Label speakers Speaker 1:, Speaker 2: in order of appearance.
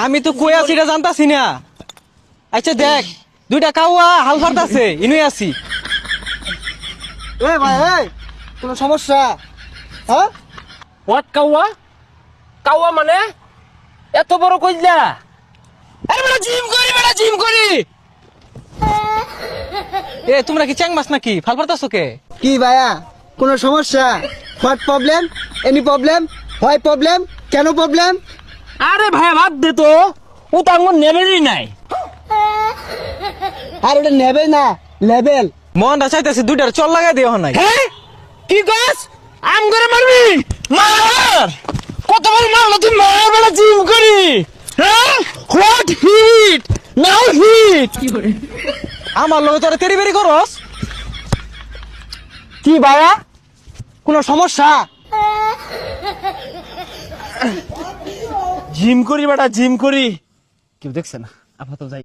Speaker 1: আমি তো কই আছি এটা জানতাছি না। আচ্ছা দেখ, দুইটা কাউয়া হাল ফারতাছে, ইনুই আছি।
Speaker 2: এ ভাই এই কোনো সমস্যা? হ্যাঁ
Speaker 3: হোয়াট কাউয়া? কাউয়া মানে এত বড় কইলা? আরে বেটা জিম করি, বেটা জিম করি।
Speaker 1: এ তোমরা কি চ্যাং মাছ নাকি? ফাল ফারতাছো কে?
Speaker 2: কি ভাইয়া কোনো সমস্যা? What problem? Any problem? Why problem? কেন প্রবলেম?
Speaker 3: আরে ভাই বাদ দে তো, ও তো আমার নেবেরই নাই।
Speaker 2: আর ওটা নেবে না, লেভেল।
Speaker 1: মনটা চাইতেছে দুইটার চল লাগাই দিও নাই।
Speaker 3: হ্যাঁ কি কস? আম করে মারবি? মার! কত বড় মারলো তুই, মার বেটা জিম করি। হ্যাঁ হোয়াট হিট নাও হিট।
Speaker 1: আমার লগে তোরা তেরি বেরি করস।
Speaker 3: কি ভাইয়া?
Speaker 2: কোনো সমস্যা?
Speaker 3: জিম করি বেটা জিম করি। কেউ দেখছে না, আপাতত যাই।